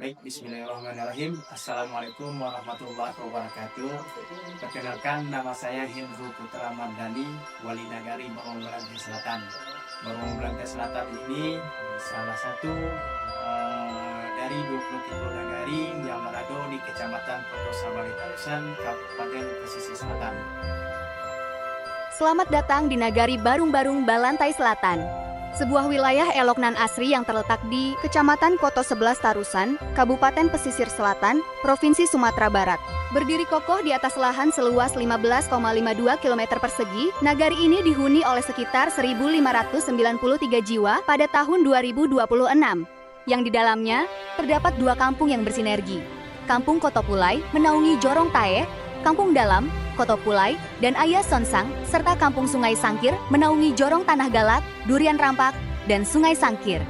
Baik, bismillahirrahmanirrahim. Assalamualaikum warahmatullahi wabarakatuh. Perkenalkan, nama saya Hendro Putra Mardani, Wali Nagari Barong Belantai Selatan. Barong Belantai Selatan ini salah satu dari 23 nagari yang berada di Kecamatan Poto Sabali Tarusan, Kabupaten Pesisir Selatan. Selamat datang di Nagari Barung-Barung Balantai Selatan. Sebuah wilayah elok nan asri yang terletak di Kecamatan Koto 11 Tarusan, Kabupaten Pesisir Selatan, Provinsi Sumatera Barat. Berdiri kokoh di atas lahan seluas 15,52 km persegi, nagari ini dihuni oleh sekitar 1.593 jiwa pada tahun 2026. Yang di dalamnya, terdapat dua kampung yang bersinergi. Kampung Koto Pulai menaungi Jorong Tae, Kampung Dalam, Koto Pulai, dan Ayah Sonsang, serta Kampung Sungai Sangkir menaungi Jorong Tanah Galak, Durian Rampak, dan Sungai Sangkir.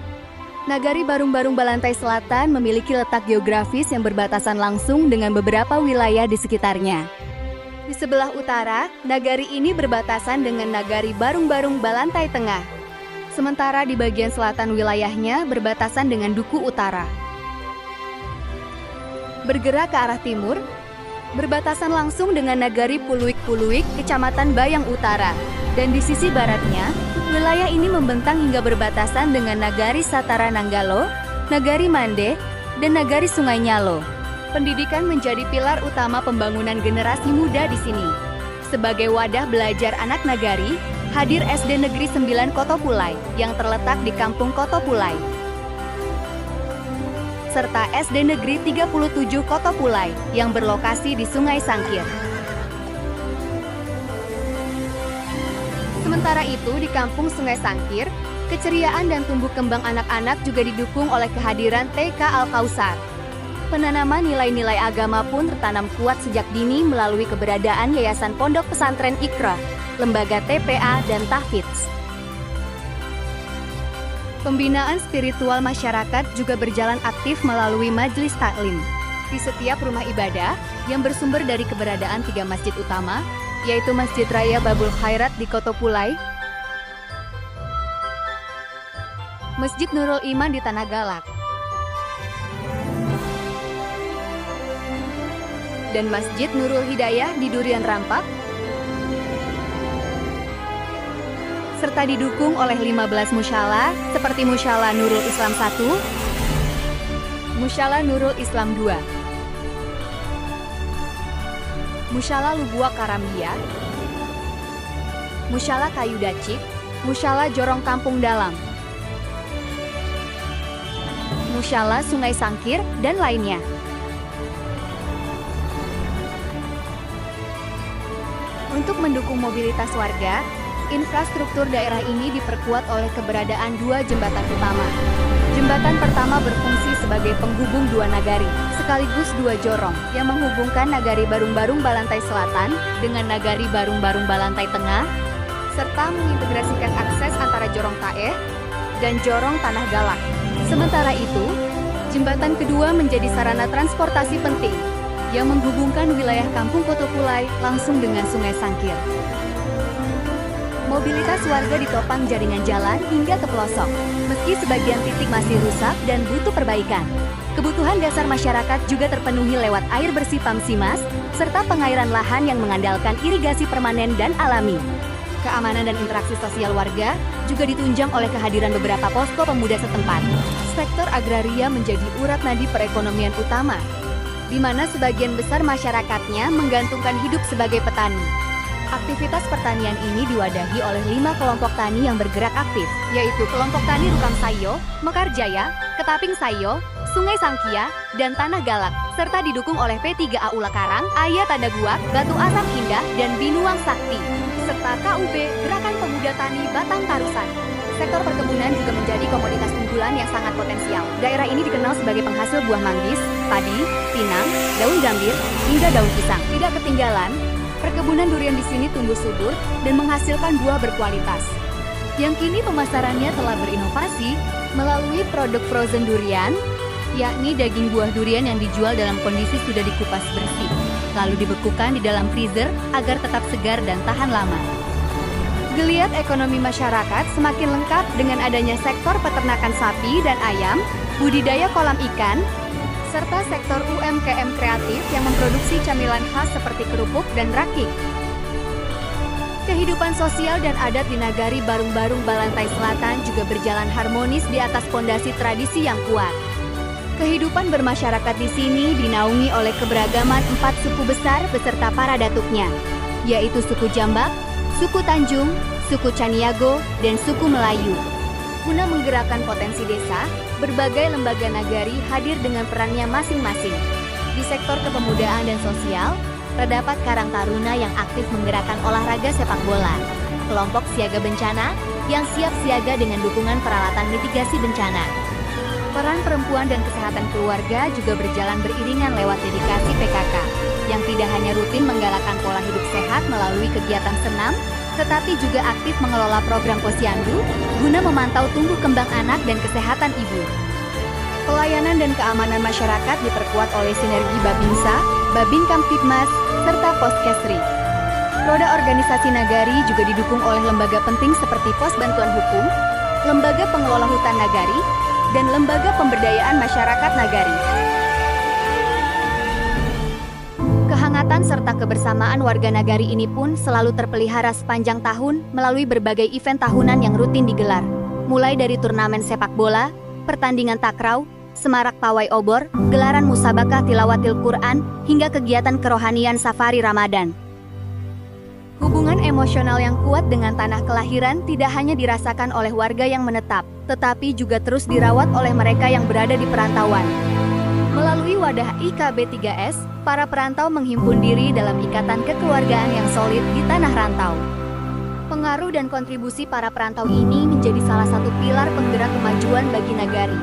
Nagari Barung-Barung Balantai Selatan memiliki letak geografis yang berbatasan langsung dengan beberapa wilayah di sekitarnya. Di sebelah utara, nagari ini berbatasan dengan Nagari Barung-Barung Balantai Tengah. Sementara di bagian selatan wilayahnya berbatasan dengan Duku Utara. Bergerak ke arah timur, berbatasan langsung dengan Nagari Puluik-Puluik, Kecamatan Bayang Utara. Dan di sisi baratnya, wilayah ini membentang hingga berbatasan dengan Nagari Satara Nanggalo, Nagari Mande, dan Nagari Sungai Nyalo. Pendidikan menjadi pilar utama pembangunan generasi muda di sini. Sebagai wadah belajar anak nagari, hadir SD Negeri 9 Koto Pulai yang terletak di Kampung Koto Pulai, serta SD Negeri 37 Koto Pulai yang berlokasi di Sungai Sangkir. Sementara itu di Kampung Sungai Sangkir, keceriaan dan tumbuh kembang anak-anak juga didukung oleh kehadiran TK Al-Kausar. Penanaman nilai-nilai agama pun tertanam kuat sejak dini melalui keberadaan Yayasan Pondok Pesantren Iqra, lembaga TPA dan Tahfidz. Pembinaan spiritual masyarakat juga berjalan aktif melalui majelis taklim di setiap rumah ibadah yang bersumber dari keberadaan tiga masjid utama, yaitu Masjid Raya Babul Khairat di Koto Pulai, Masjid Nurul Iman di Tanah Galak, dan Masjid Nurul Hidayah di Durian Rampak, serta didukung oleh 15 musyalah seperti Musyalah Nurul Islam 1, Musyalah Nurul Islam 2, Musyalah Lubuak Karambia, Musyalah Kayu Dacik, Musyalah Jorong Kampung Dalam, Musyalah Sungai Sangkir, dan lainnya. Untuk mendukung mobilitas warga, infrastruktur daerah ini diperkuat oleh keberadaan dua jembatan utama. Jembatan pertama berfungsi sebagai penghubung dua nagari, sekaligus dua jorong, yang menghubungkan Nagari Barung-Barung Balantai Selatan dengan Nagari Barung-Barung Balantai Tengah, serta mengintegrasikan akses antara Jorong Tae dan Jorong Tanah Galak. Sementara itu, jembatan kedua menjadi sarana transportasi penting, yang menghubungkan wilayah Kampung Koto Pulai langsung dengan Sungai Sangkir. Mobilitas warga ditopang jaringan jalan hingga ke pelosok, meski sebagian titik masih rusak dan butuh perbaikan. Kebutuhan dasar masyarakat juga terpenuhi lewat air bersih Pamsimas, serta pengairan lahan yang mengandalkan irigasi permanen dan alami. Keamanan dan interaksi sosial warga juga ditunjang oleh kehadiran beberapa posko pemuda setempat. Sektor agraria menjadi urat nadi perekonomian utama, di mana sebagian besar masyarakatnya menggantungkan hidup sebagai petani. Aktivitas pertanian ini diwadahi oleh 5 kelompok tani yang bergerak aktif, yaitu kelompok tani Rukam Sayo, Mekar Jaya, Ketaping Sayo, Sungai Sangkia, dan Tanah Galak, serta didukung oleh P3A Ula Karang, Ayat Tadaguak, Batu Asam Indah, dan Binuang Sakti, serta KUB Gerakan Pemuda Tani Batang Tarusan. Sektor perkebunan juga menjadi komoditas unggulan yang sangat potensial. Daerah ini dikenal sebagai penghasil buah manggis, padi, pinang, daun gambir, hingga daun pisang. Tidak ketinggalan, perkebunan durian di sini tumbuh subur dan menghasilkan buah berkualitas. Yang kini pemasarannya telah berinovasi melalui produk frozen durian, yakni daging buah durian yang dijual dalam kondisi sudah dikupas bersih, lalu dibekukan di dalam freezer agar tetap segar dan tahan lama. Geliat ekonomi masyarakat semakin lengkap dengan adanya sektor peternakan sapi dan ayam, budidaya kolam ikan, serta sektor UMKM kreatif yang memproduksi camilan khas seperti kerupuk dan rakik. Kehidupan sosial dan adat di Nagari Barung-Barung Balantai Selatan juga berjalan harmonis di atas fondasi tradisi yang kuat. Kehidupan bermasyarakat di sini dinaungi oleh keberagaman 4 suku besar beserta para datuknya, yaitu suku Jambak, suku Tanjung, suku Caniago, dan suku Melayu. Guna menggerakkan potensi desa, berbagai lembaga nagari hadir dengan perannya masing-masing. Di sektor kepemudaan dan sosial, terdapat Karang Taruna yang aktif menggerakkan olahraga sepak bola, kelompok siaga bencana yang siap siaga dengan dukungan peralatan mitigasi bencana. Peran perempuan dan kesehatan keluarga juga berjalan beriringan lewat dedikasi PKK, yang tidak hanya rutin menggalakkan pola hidup sehat melalui kegiatan senam, tetapi juga aktif mengelola program posyandu guna memantau tumbuh kembang anak dan kesehatan ibu. Pelayanan dan keamanan masyarakat diperkuat oleh sinergi Babinsa, Babin Kamtibmas, serta Poskesri. Roda organisasi Nagari juga didukung oleh lembaga penting seperti Pos Bantuan Hukum, Lembaga Pengelola Hutan Nagari, dan Lembaga Pemberdayaan Masyarakat Nagari. Kehangatan serta kebersamaan warga Nagari ini pun selalu terpelihara sepanjang tahun melalui berbagai event tahunan yang rutin digelar, mulai dari turnamen sepak bola, pertandingan takraw, semarak pawai obor, gelaran musabakah tilawatil Quran, hingga kegiatan kerohanian safari Ramadan. Hubungan emosional yang kuat dengan tanah kelahiran tidak hanya dirasakan oleh warga yang menetap, tetapi juga terus dirawat oleh mereka yang berada di perantauan. Melalui wadah IKB3S, para perantau menghimpun diri dalam ikatan kekeluargaan yang solid di tanah rantau. Pengaruh dan kontribusi para perantau ini menjadi salah satu pilar penggerak kemajuan bagi Nagari.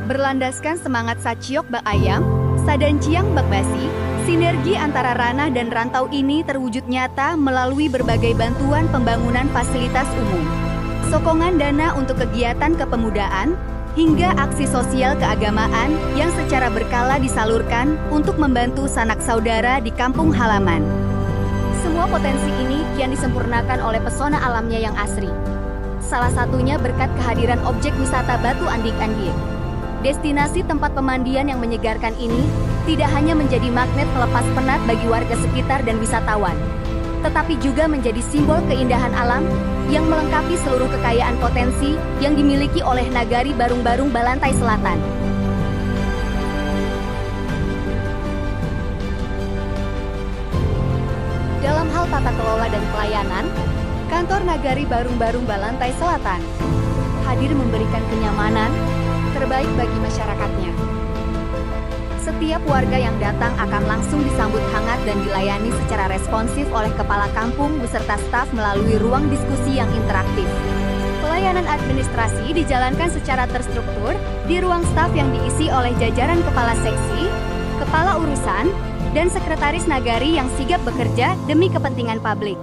Berlandaskan semangat Saciok Bak Ayam, Sadanciang Bak Basi, sinergi antara ranah dan rantau ini terwujud nyata melalui berbagai bantuan pembangunan fasilitas umum, sokongan dana untuk kegiatan kepemudaan, hingga aksi sosial keagamaan yang secara berkala disalurkan untuk membantu sanak saudara di kampung halaman. Semua potensi ini kian disempurnakan oleh pesona alamnya yang asri. Salah satunya berkat kehadiran objek wisata Batu Andik-Andik. Destinasi tempat pemandian yang menyegarkan ini tidak hanya menjadi magnet pelepas penat bagi warga sekitar dan wisatawan, tetapi juga menjadi simbol keindahan alam yang melengkapi seluruh kekayaan potensi yang dimiliki oleh Nagari Barung-Barung Balantai Selatan. Dalam hal tata kelola dan pelayanan, kantor Nagari Barung-Barung Balantai Selatan hadir memberikan kenyamanan terbaik bagi masyarakatnya. Setiap warga yang datang akan langsung disambut hangat dan dilayani secara responsif oleh kepala kampung beserta staf melalui ruang diskusi yang interaktif. Pelayanan administrasi dijalankan secara terstruktur di ruang staf yang diisi oleh jajaran kepala seksi, kepala urusan, dan sekretaris Nagari yang sigap bekerja demi kepentingan publik.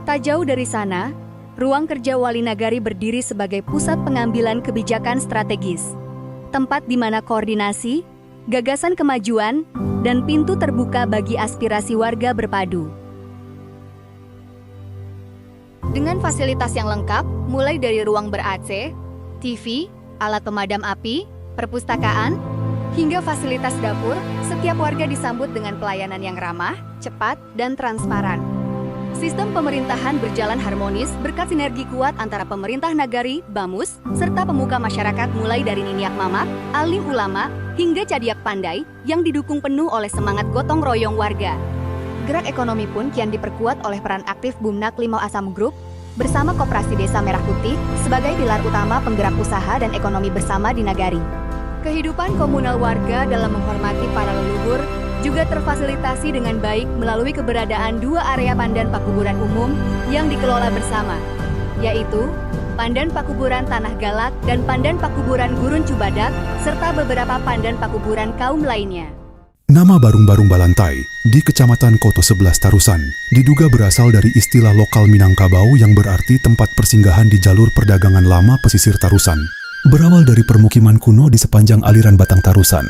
Tak jauh dari sana, ruang kerja Wali Nagari berdiri sebagai pusat pengambilan kebijakan strategis, tempat di mana koordinasi, gagasan kemajuan, dan pintu terbuka bagi aspirasi warga berpadu. Dengan fasilitas yang lengkap, mulai dari ruang ber-AC, TV, alat pemadam api, perpustakaan, hingga fasilitas dapur, setiap warga disambut dengan pelayanan yang ramah, cepat, dan transparan. Sistem pemerintahan berjalan harmonis berkat sinergi kuat antara pemerintah Nagari, Bamus, serta pemuka masyarakat mulai dari Niniak Mamak, alim ulama, hingga Cadiak Pandai yang didukung penuh oleh semangat gotong royong warga. Gerak ekonomi pun kian diperkuat oleh peran aktif Bumnak Limau Asam Group bersama Koperasi Desa Merah Putih sebagai pilar utama penggerak usaha dan ekonomi bersama di Nagari. Kehidupan komunal warga dalam menghormati para leluhur juga terfasilitasi dengan baik melalui keberadaan dua area pandan pakuburan umum yang dikelola bersama, yaitu Pandan Pakuburan Tanah Galak dan Pandan Pakuburan Gurun Cubadak, serta beberapa pandan pakuburan kaum lainnya. Nama Barung-Barung Balantai di Kecamatan Koto 11 Tarusan diduga berasal dari istilah lokal Minangkabau yang berarti tempat persinggahan di jalur perdagangan lama pesisir Tarusan. Berawal dari permukiman kuno di sepanjang aliran Batang Tarusan,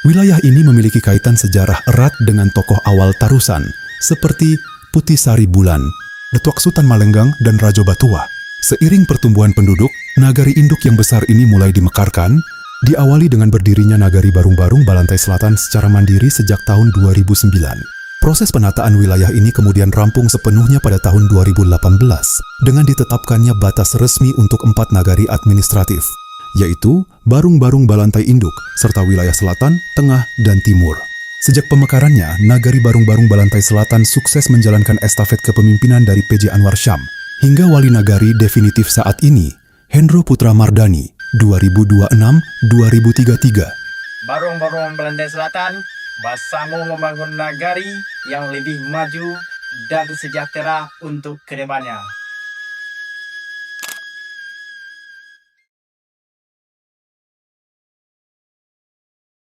wilayah ini memiliki kaitan sejarah erat dengan tokoh awal Tarusan seperti Putih Sari Bulan, Detuak Sutan Malenggang, dan Rajo Batua. Seiring pertumbuhan penduduk, nagari induk yang besar ini mulai dimekarkan Diawali dengan berdirinya Nagari Barung-Barung Balantai Selatan secara mandiri sejak tahun 2009. Proses penataan wilayah ini kemudian rampung sepenuhnya pada tahun 2018 dengan ditetapkannya batas resmi untuk 4 nagari administratif, yaitu Barung-Barung Balantai Induk serta wilayah selatan, tengah, dan timur. Sejak pemekarannya, Nagari Barung-Barung Balantai Selatan sukses menjalankan estafet kepemimpinan dari PJ Anwar Syam hingga wali nagari definitif saat ini, Hendro Putra Mardani, 2026-2033. Barung-Barung Balantai Selatan bersama membangun nagari yang lebih maju dan sejahtera untuk kedepannya.